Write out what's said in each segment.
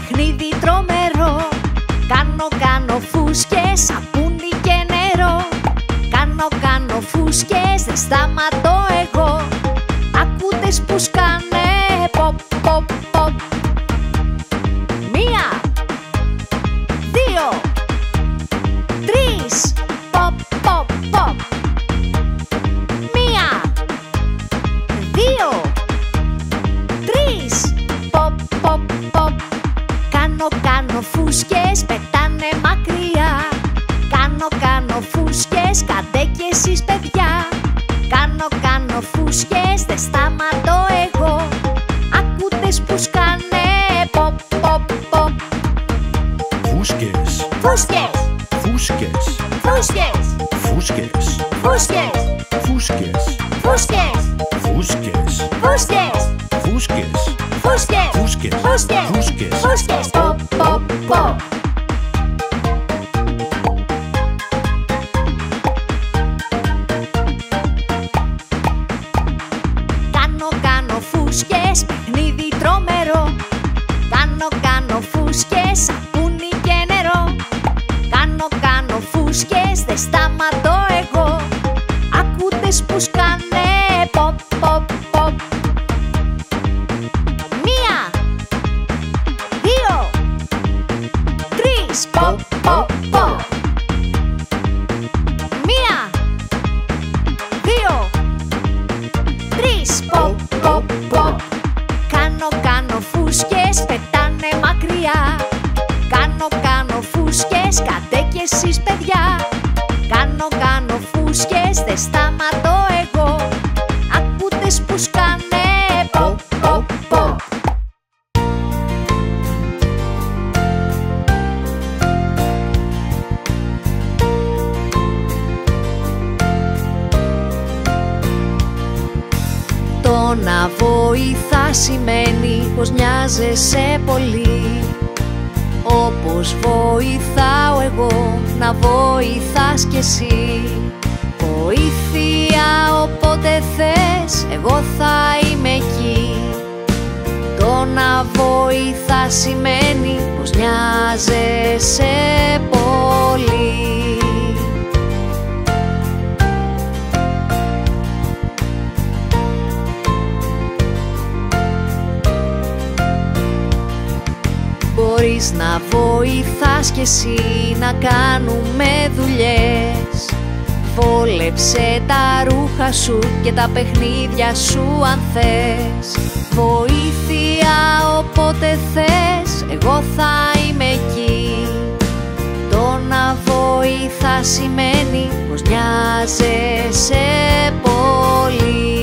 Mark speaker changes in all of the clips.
Speaker 1: παιχνίδι τρομερό. Κάνω φούσκες, σαπούνι και νερό. Κάνω φούσκες, δεν σταματώ εγώ. Ακούτε που σκάνε pop, pop, pop. 1, 2, 3, pop, pop, pop. 1, 2, 3, pop, pop, pop. Κάνω φούσκες, πετάνε μακριά. Κάνω φούσκες, κάντε κι εσείς παιδιά. Κάνω φούσκες, δεν σταματώ εγώ. Ακούτε που σκάνε pop, pop, pop.
Speaker 2: Φούσκες,
Speaker 1: Φούσκες,
Speaker 2: φούσκες,
Speaker 1: φούσκες,
Speaker 2: φούσκες,
Speaker 1: φούσκες,
Speaker 2: φούσκες,
Speaker 1: φούσκες,
Speaker 2: φούσκες,
Speaker 1: φούσκες,
Speaker 2: φούσκες,
Speaker 1: φούσκες,
Speaker 2: φούσκες,
Speaker 1: φούσκες,
Speaker 2: φούσκες.
Speaker 1: φούσκες, pop, pop, pop. Κάνω φούσκες, παιχνίδι τρομερό. Κάνω φούσκες, σαπούνι και νερό. Κάνω φούσκες, δεν σταματώ εγώ. Ακούτε που σκάνε pop, pop, pop. 1, 2, 3, pop, pop, pop. 1, 2, 3, pop, pop, pop. Κάνω φούσκες, πετάνε μακριά. Κάνω φούσκες, κάντε κι εσείς παιδιά. Κάνω φούσκες, δεν σταματώ εγώ. Ακούτε που σκάνε pop, pop, pop. Το να βοηθά σημαίνει πως νοιάζεσαι πολύ. Όπως βοηθάω εγώ, να βοηθάς κι εσύ. Βοήθεια όποτε θες, εγώ θα είμαι εκεί. Το να βοηθά σημαίνει πως νοιάζεσαι πολύ. Μπορείς να βοηθάς κι εσύ να κάνουμε δουλειές. Βόλεψε τα ρούχα σου και τα παιχνίδια σου αν θες. Βοήθεια όποτε θες, εγώ θα είμαι εκεί. Το να βοηθάς σημαίνει πως νοιάζεσαι πολύ.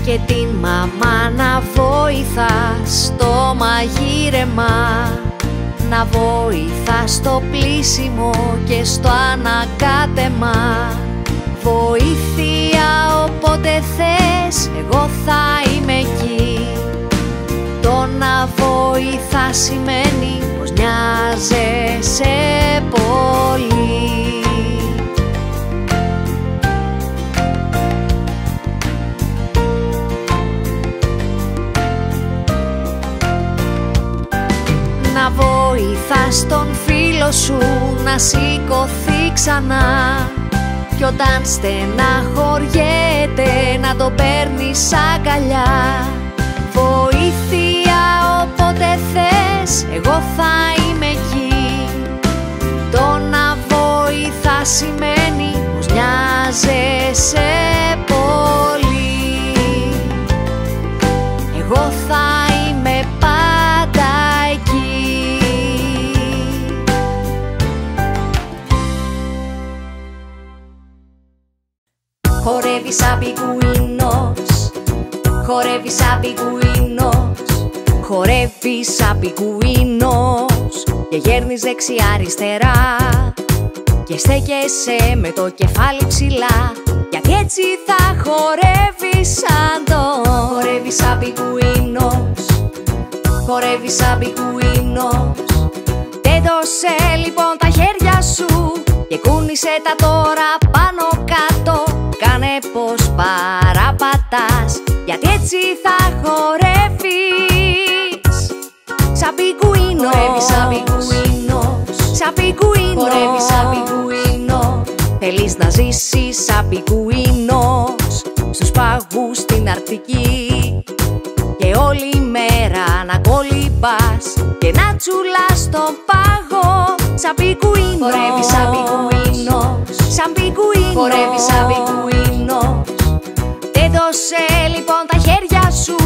Speaker 1: Και την μαμά να βοηθάς στο μαγείρεμα. Να βοηθάς στο πλύσιμο και στο ανακάτεμα. Βοήθεια όποτε θες, εγώ θα είμαι εκεί. Το να βοηθάς σημαίνει πως νοιάζεσαι πολύ. Να βοηθάς τον φίλο σου να σηκωθεί ξανά. Κι όταν στεναχωριέται να το παίρνεις αγκαλιά. Βοήθεια όποτε θες, εγώ θα είμαι εκεί. Το να βοηθάς σημαίνει πως νοιάζεσαι πολύ. Εγώ θα είμαι πάντα εκεί. Χορεύει σαν πιγκουίνος, χορεύει σαν πιγκουίνος, χορεύει σαν πιγκουίνος και γέρνεις δεξιά-αριστερά και στέκεσαι με το κεφάλι ψηλά, γιατί έτσι θα χορεύεις σαν το. Χορεύει σαν πιγκουίνος, χορεύει σαν πιγκουίνος. Τέντωσε λοιπόν τα χέρια σου και και κούνησε τα τώρα πάνω κάτω. Κάνε πως παραπατάς, γιατί έτσι θα χορεύεις. Σαν πιγκουίνος, χορεύεις σαν πιγκουίνος. Σαν πιγκουίνος, χορεύεις σαν πιγκουίνος. Θέλεις να ζήσεις σαν πιγκουίνος στους πάγους στην Αρκτική, και όλη μέρα να κολυμπάς και να τσουλάς στον πάγο. Σαν πιγκουίνος, χορεύεις σαν πιγκουίνος. Σαν πιγκουίνος, χορεύεις σαν πιγκουίνος. Τέντωσε λοιπόν τα χέρια σου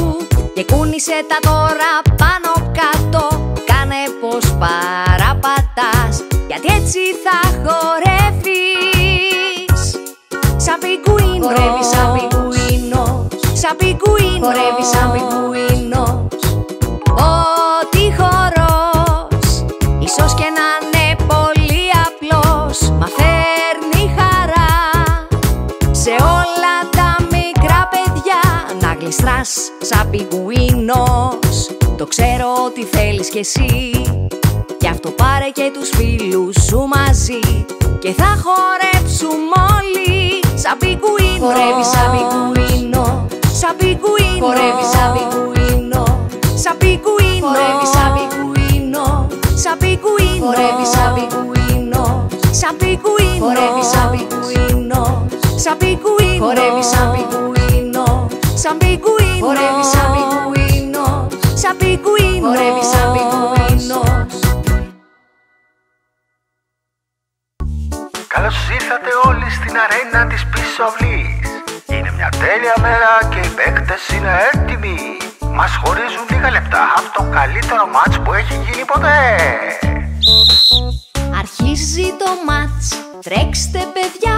Speaker 1: και κούνησε τα τώρα πάνω κάτω. Κάνε πως παραπατάς, γιατί έτσι θα χορεύεις. Σαν πιγκουίνος, χορεύεις σαν πιγκουίνος. Σαν πιγκουίνος, χορεύεις σαν πιγκουίνος. Ό,τι χορός ίσως και να είναι πολύ απλός, μα φέρνει χαρά σε όλα τα μικρά παιδιά. Να γλιστράς σαν πιγκουίνος, το ξέρω ότι θέλεις κι εσύ. Γι' αυτό πάρε και τους φίλους σου μαζί και θα χορέψουμε όλοι. Σαν πιγκουίνος, χορεύεις σαν πιγκουίνος. Σαν πιγκουίνος, χορεύεις σαν πιγκουίνος. Σαν πιγκουίνος, χορεύεις σαν πιγκουίνος. Σαν πιγκουίνος, χορεύεις σαν πιγκουίνος. Σαν πιγκουίνος, χορεύεις σαν πιγκουίνος. Σαν πιγκουίνος, χορεύεις σαν πιγκουίνος. Σαν πιγκουίνος, χορεύεις σαν πιγκουίνος. Σαν πιγκουίνος, χορεύεις σαν πιγκουίνος.
Speaker 2: Καλώς ήρθατε όλοι στην αρένα της Πισοβλής. Είναι μια τέλεια μέρα και οι παίκτες είναι έτοιμοι. Μας χωρίζουν λίγα λεπτά από το καλύτερο μάτς που έχει γίνει ποτέ.
Speaker 1: Αρχίζει το μάτς, τρέξτε παιδιά,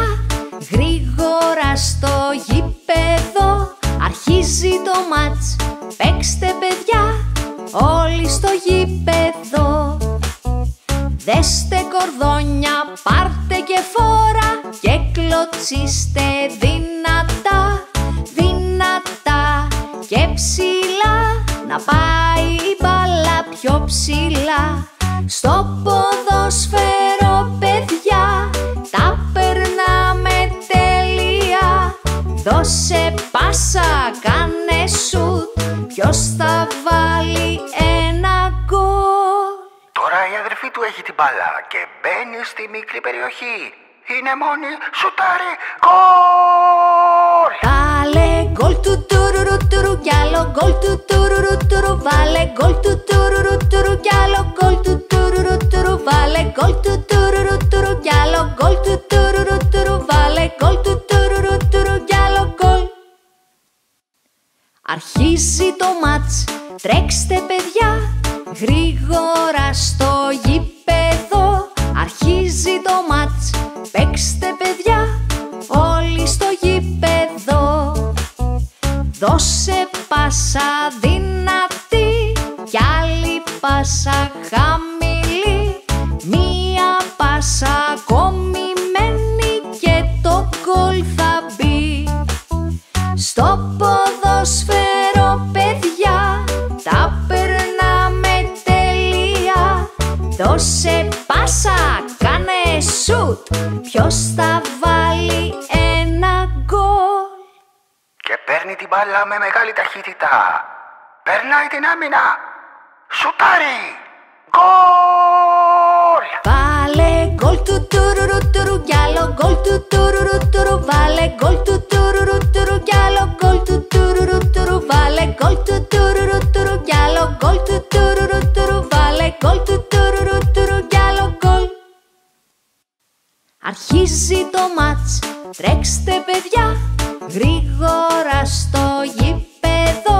Speaker 1: γρήγορα στο γήπεδο. Αρχίζει το μάτς, παίξτε παιδιά, όλοι στο γήπεδο. Δέστε κορδόνια, πάρτε και φόρα και κλωτσίστε δυνατά, δυνατά και ψηλά. Να πάει η μπάλα πιο ψηλά. Στο ποδόσφαιρο παιδιά τα περνάμε τέλεια. Δώσε πάσα, κάνε σουτ, ποιος θα βάλει ένα γκολ.
Speaker 2: Τώρα η αδερφή του έχει την μπάλα και μπαίνει στη μικρή περιοχή. Είναι μόνη, σουτάρει, γκολ!
Speaker 1: Βάλε γκολ του τουρουρου τουρου κι άλλο γκολ του τουρουρου τουρου. Βάλε γκολ του τουρουρου τουρου κι άλλο γκολ του τουρουρου τουρου. Βάλε γκολ του τουρουρου τουρου κι άλλο γκολ του τουρουρου τουρου. Βάλε γκολ του τουρουρου τουρου κι άλλο γκολ. Αρχίζει το μάτς, τρέξτε παιδιά, γρήγορα στο γήπεδο. Αρχίζει το μάτς, παίξτε παιδιά, όλοι στο γήπεδο. Δώσε πάσα δυνατή κι άλλη πάσα χαμηλή. Μία πάσα κομμένη και το γκολ θα μπει. Στο ποδόσφαιρο παιδιά τα περνάμε τέλεια. Δώσε πάσα, κάνε σουτ, ποιος θα βάλει ένα γκολ.
Speaker 2: Και παίρνει την μπάλα με μεγάλη ταχύτητα. Περνάει την άμυνα. Σουτάρει. Γκολ!
Speaker 1: Βάλε γκολ του τουρουρου τουρου κι άλλο γκολ του τουρουρου τουρου. Βάλε γκολ του τουρουρου τουρου κι άλλο γκολ του τουρουρου τουρου. Βάλε γκολ του τουρουρου τουρου κι άλλο γκολ του τουρουρου τουρου. Βάλε γκολ του τουρουρου τουρου κι άλλο γκολ. Αρχίζει το μάτς, τρέξτε παιδιά, γρήγορα στο γήπεδο.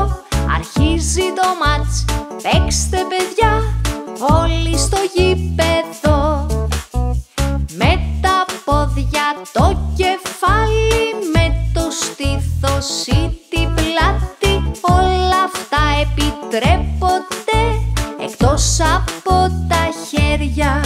Speaker 1: Αρχίζει το μάτς, παίξτε παιδιά, όλοι στο γήπεδο. Με τα πόδια, το κεφάλι, με το στήθος ή την πλάτη, όλα αυτά επιτρέπονται εκτός από τα χέρια.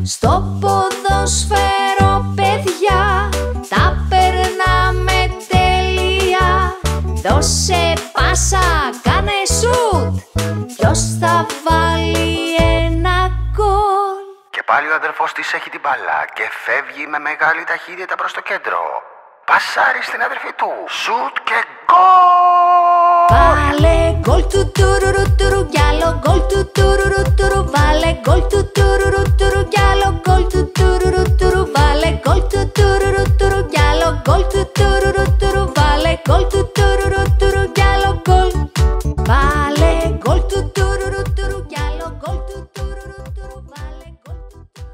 Speaker 1: Στο ποδόσφαιρο παιδιά τα περνάμε τέλεια. Δώσε πάσα, κάνε σουτ, ποιος θα βάλει ένα γκολ.
Speaker 2: Και πάλι ο αδερφός σύντροφος της έχει την μπάλα και φεύγει με μεγάλη ταχύτητα προς το κέντρο. Πασάρει στην αδερφή του. Σουτ και γκολ!
Speaker 1: Βάλε γκολ του τουρουρου τουρου κι άλλο γκολ του τουρουρου τουρου. Βάλε γκολ του τουρουρου τουρου κι άλλο γκολ του τουρουρου τουρου. Βάλε γκολ του τουρουρου τουρου κι άλλο γκολ του τουρουρου τουρου. Βάλε γκολ του τουρουρου τουρου κι άλλο γκολ. Βάλε γκολ του τουρουρου τουρου κι άλλο γκολ του τουρουρου τουρου. Βάλε γκολ του τουρουρου.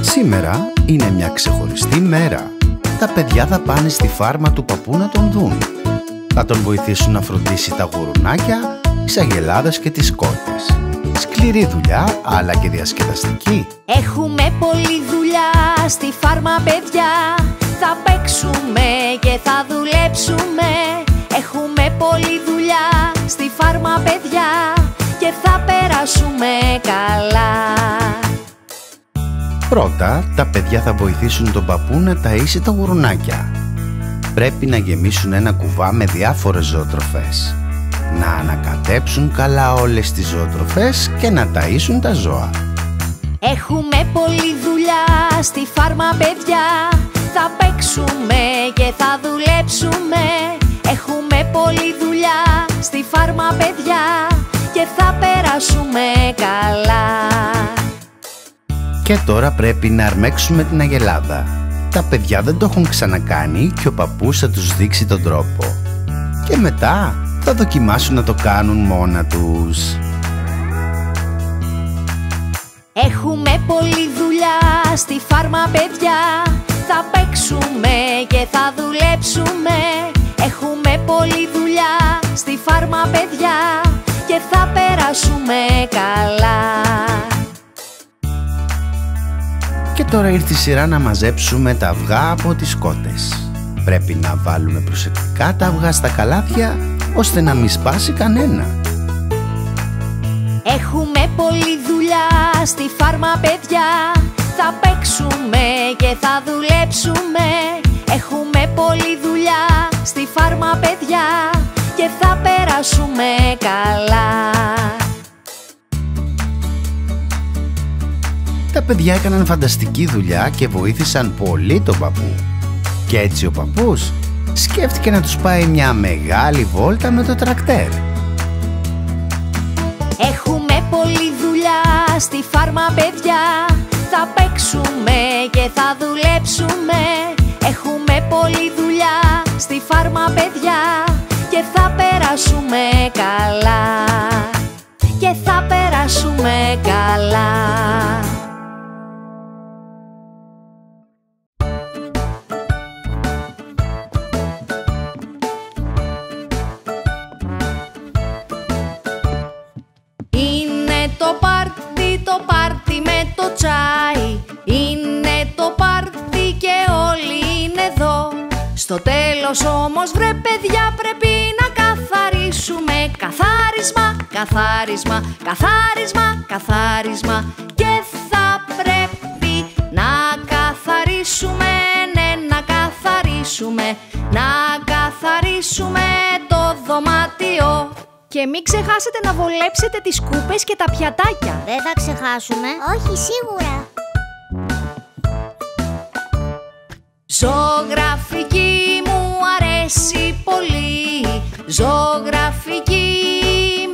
Speaker 3: Σήμερα είναι μια ξεχωριστή μέρα. Τα παιδιά θα πάνε στη φάρμα του παππού να τον δουν. Θα τον βοηθήσουν να φροντίσει τα γουρουνάκια, τις αγελάδες και τις κότες. Σκληρή δουλειά, αλλά και διασκεδαστική.
Speaker 1: Έχουμε πολλή δουλειά στη φάρμα, παιδιά. Θα παίξουμε και θα δουλέψουμε. Έχουμε πολλή δουλειά στη φάρμα, παιδιά, και θα περάσουμε καλά.
Speaker 3: Πρώτα, τα παιδιά θα βοηθήσουν τον παππού να ταΐσει τα γουρουνάκια. Πρέπει να γεμίσουν ένα κουβά με διάφορες ζωοτροφές, να ανακατέψουν καλά όλες τις ζωοτροφές και να ταΐσουν τα ζώα.
Speaker 1: Έχουμε πολλή δουλειά στη φάρμα, παιδιά. Θα παίξουμε και θα δουλέψουμε. Έχουμε πολλή δουλειά στη φάρμα, παιδιά, και θα περάσουμε καλά.
Speaker 3: Και τώρα πρέπει να αρμέξουμε την αγελάδα. Τα παιδιά δεν το έχουν ξανακάνει και ο παππούς θα τους δείξει τον τρόπο. Και μετά θα δοκιμάσουν να το κάνουν μόνα τους.
Speaker 1: Έχουμε πολλή δουλειά στη φάρμα, παιδιά. Θα παίξουμε και θα δουλέψουμε. Έχουμε πολλή δουλειά στη φάρμα, παιδιά, και θα περάσουμε καλά.
Speaker 3: Και τώρα ήρθε η σειρά να μαζέψουμε τα αυγά από τις κότες. Πρέπει να βάλουμε προσεκτικά τα αυγά στα καλάθια, ώστε να μην σπάσει κανένα.
Speaker 1: Έχουμε πολλή δουλειά στη φάρμα, παιδιά. Θα παίξουμε και θα δουλέψουμε. Έχουμε πολλή δουλειά στη φάρμα, παιδιά, και θα περάσουμε καλά.
Speaker 3: Τα παιδιά έκαναν φανταστική δουλειά και βοήθησαν πολύ τον παππού. Και έτσι ο παππούς σκέφτηκε να τους πάει μια μεγάλη βόλτα με το τρακτέρ.
Speaker 1: Έχουμε πολλή δουλειά στη φάρμα, παιδιά. Θα παίξουμε και θα δουλέψουμε. Έχουμε πολλή δουλειά στη φάρμα, παιδιά, και θα περάσουμε καλά. Και θα περάσουμε καλά. Το πάρτι με το τσάι. Είναι το πάρτι και όλοι είναι εδώ. Στο τέλος όμως, βρε παιδιά, πρέπει να καθαρίσουμε. Καθάρισμα, καθάρισμα, καθάρισμα, καθάρισμα. Και θα πρέπει να καθαρίσουμε, ναι, να καθαρίσουμε. Να καθαρίσουμε το δωμάτιο. Και μην ξεχάσετε να βολέψετε τις κούπες και τα πιατάκια.
Speaker 4: Δεν θα ξεχάσουμε. Όχι, σίγουρα.
Speaker 1: Ζωγραφική μου αρέσει πολύ. Ζωγραφική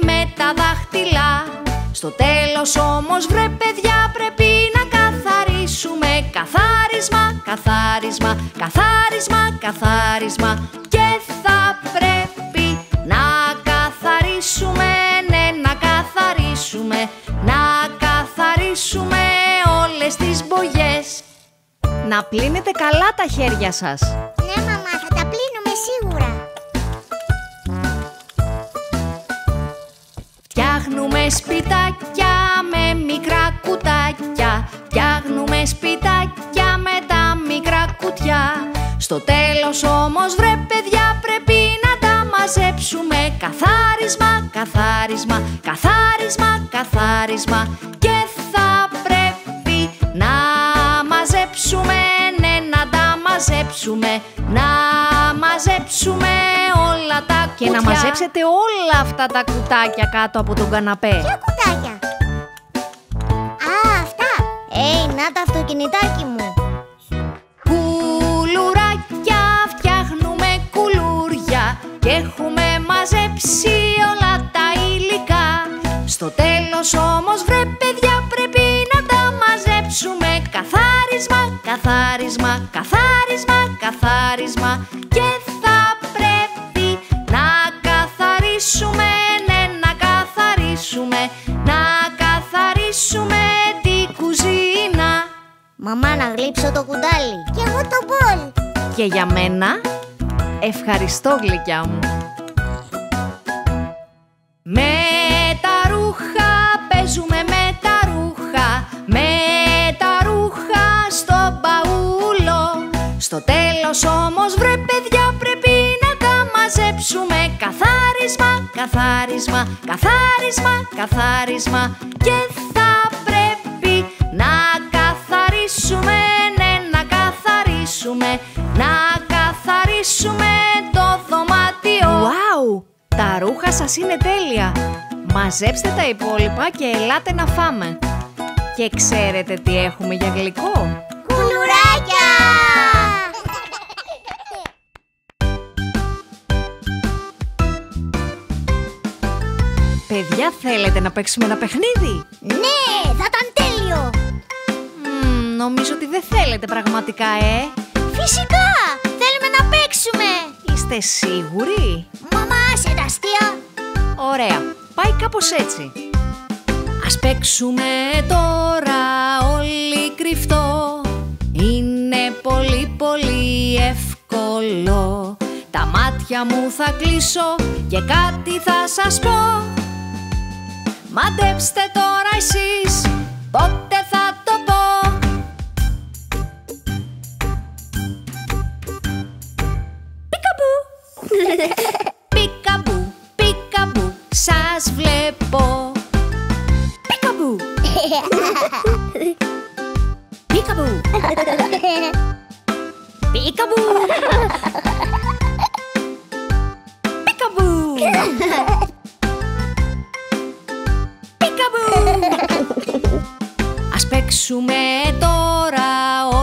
Speaker 1: με τα δάχτυλα. Στο τέλος όμως, βρε παιδιά, πρέπει να καθαρίσουμε. Καθάρισμα, καθάρισμα, καθάρισμα, καθάρισμα. Και θα πρέπει να καθαρίσουμε, ναι, να καθαρίσουμε. Να καθαρίσουμε όλες τις μπογιές. Να πλύνετε καλά τα χέρια σας.
Speaker 4: Ναι, μαμά, θα τα πλύνουμε σίγουρα.
Speaker 1: Φτιάχνουμε σπιτάκια με μικρά κουτάκια. Φτιάχνουμε σπιτάκια με τα μικρά κουτιά. Στο τέλος όμως, βρε παιδιά, πρέπει να τα μαζέψουμε. Καθάρισμα, καθάρισμα, καθάρισμα, καθάρισμα. Και θα πρέπει να μαζέψουμε, ναι, να τα μαζέψουμε. Να μαζέψουμε όλα τα... Και Και να μαζέψετε όλα αυτά τα κουτάκια κάτω από τον καναπέ.
Speaker 4: Ποια κουτάκια? Α, αυτά. Να το αυτοκινητάκι μου.
Speaker 1: Κουλουράκια, φτιάχνουμε κουλούρια και έχουμε μαζέψει όλα τα υλικά. Στο τέλος όμως, βρε παιδιά, πρέπει να τα μαζέψουμε. Καθάρισμα, καθάρισμα, καθάρισμα, καθάρισμα. Και θα πρέπει να καθαρίσουμε, ναι, να καθαρίσουμε, να καθαρίσουμε την κουζίνα.
Speaker 4: Μαμά, να γλύψω το κουτάλι. Και εγώ το μπολ.
Speaker 1: Και για μένα, ευχαριστώ γλυκιά μου. Με τα ρούχα, παίζουμε με τα ρούχα, με τα ρούχα στο μπαούλο. Στο τέλος όμως, βρε παιδιά, πρέπει να τα μαζέψουμε. Καθάρισμα, καθάρισμα, καθάρισμα, καθάρισμα. Και θα πρέπει να καθαρίσουμε, ναι, να καθαρίσουμε, να καθαρίσουμε το δωμάτιο. Wow! Τα ρούχα σας είναι τέλεια. Μαζέψτε τα υπόλοιπα και ελάτε να φάμε. Και ξέρετε τι έχουμε για γλυκό?
Speaker 4: Κουλουράκια!
Speaker 1: Παιδιά, θέλετε να παίξουμε ένα παιχνίδι?
Speaker 4: Ναι, θα ήταν τέλειο.
Speaker 1: Νομίζω ότι δεν θέλετε πραγματικά,
Speaker 4: Φυσικά, θέλουμε να παίξουμε.
Speaker 1: Είστε σίγουροι?
Speaker 4: Μαμά, άσε τα αστεία.
Speaker 1: Ωραία, πάει κάπως έτσι. Ας παίξουμε τώρα όλοι κρυφτό. Είναι πολύ πολύ εύκολο. Τα μάτια μου θα κλείσω και κάτι θα σας πω. Μαντέψτε τώρα εσείς πότε θα το πω. Πικαμπού, πικαμπού, πικαμπού, σας βλέπω. Πικαμπού, πικαμπού, πικαμπού, πικαμπού. Ας παίξουμε τώρα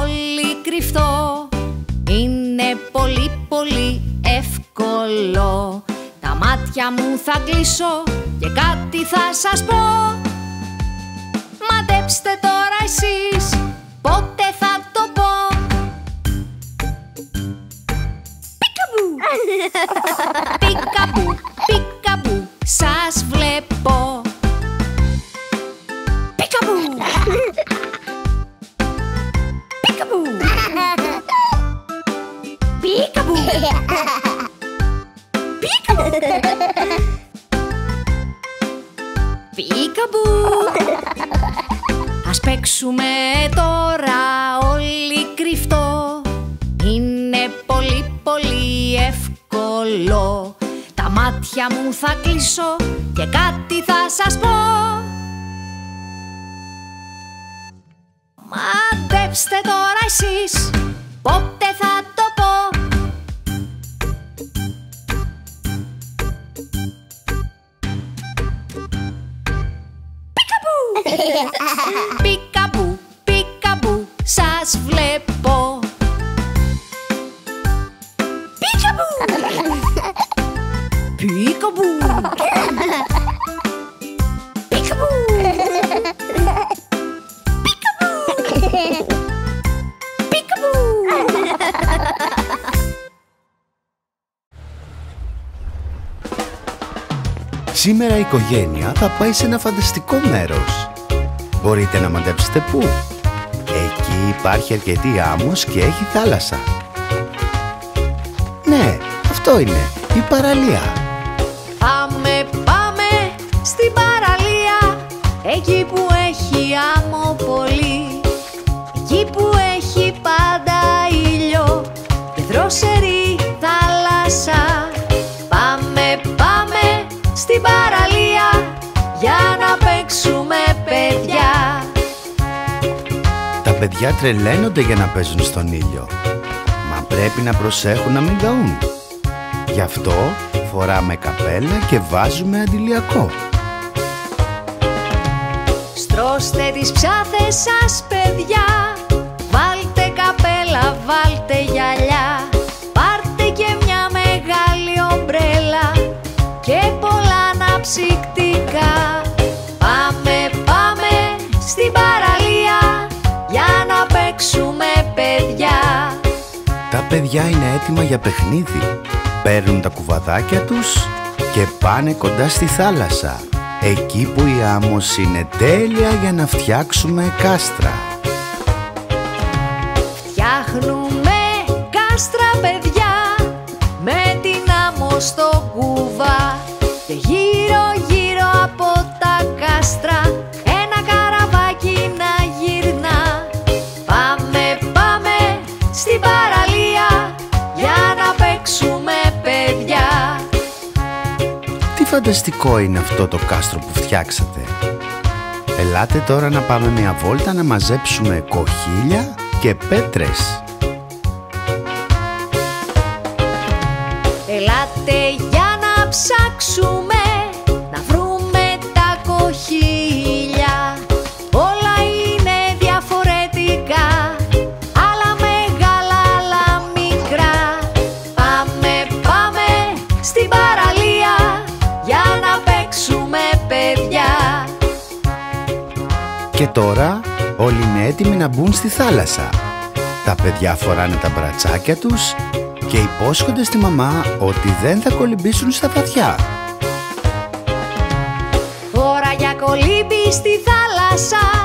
Speaker 1: όλοι κρυφτό. Είναι πολύ πολύ εύκολο. Τα μάτια μου θα κλείσω και κάτι θα σας πω. Μαντέψτε τώρα εσείς πότε θα το πω. Πικαμπού, πικαμπού, πικαμπού, σας βλέπω. Πικαμπού, πικαμπού, πικαμπού, πικαμπού, πικαμπού. Ας παίξουμε τώρα όλοι κρυφτό. Είναι πολύ πολύ εύκολο. Τα μάτια μου θα κλείσω και κάτι θα σας πω. Μαντέψτε τώρα εσείς πότε θα το πω. Πικαμπού, πικαμπού, πικαμπού, σας βλέπω. Πικαμπού, πικαμπού, πικαμπού, πικαμπού.
Speaker 3: Σήμερα η οικογένεια θα πάει σε ένα φανταστικό μέρος. Μπορείτε να μαντέψετε πού? Εκεί υπάρχει αρκετή άμμος και έχει θάλασσα. Ναι, αυτό είναι, η παραλία.
Speaker 1: Πάμε, πάμε στην παραλία. Εκεί που έχει άμμο πολύ. Εκεί που έχει πάντα ήλιο και δροσερή θάλασσα. Πάμε, πάμε στην παραλία για να παίξουμε, παιδιά.
Speaker 3: Τα παιδιά τρελαίνονται για να παίζουν στον ήλιο. Μα πρέπει να προσέχουν να μην καούν. Γι' αυτό φοράμε καπέλα και βάζουμε αντιλιακό.
Speaker 1: Στρώστε τις ψάθες σας, παιδιά, βάλτε καπέλα, βάλτε γυαλιά, πάρτε και μια μεγάλη ομπρέλα και πολλά αναψυκτικά. Πάμε, πάμε στην παραλία για να παίξουμε, παιδιά.
Speaker 3: Τα παιδιά είναι έτοιμα για παιχνίδι. Παίρνουν τα κουβαδάκια τους και πάνε κοντά στη θάλασσα, εκεί που η άμμος είναι τέλεια για να φτιάξουμε κάστρα.
Speaker 1: Φτιάχνουμε κάστρα, παιδιά, με την άμμο στο κουβά, και γύρω γύρω από τα κάστρα ένα καραβάκι να γυρνά. Πάμε, πάμε στην παραλία για να παίξουμε, παιδιά.
Speaker 3: Τι φανταστικό είναι αυτό το κάστρο που φτιάξατε. Ελάτε τώρα να πάμε μια βόλτα να μαζέψουμε κοχύλια και πέτρες.
Speaker 1: Ελάτε για να ψάξουμε, να βρούμε τα κοχύλια. Όλα είναι διαφορετικά, άλλα μεγάλα, άλλα μικρά. Πάμε, πάμε στην παραλία για να παίξουμε, παιδιά.
Speaker 3: Και τώρα όλοι είναι έτοιμοι να μπουν στη θάλασσα. Τα παιδιά φοράνε τα μπρατσάκια τους και υπόσχονται στη μαμά ότι δεν θα κολυμπήσουν στα βαθιά.
Speaker 1: Ώρα για κολύμπι στη θάλασσα,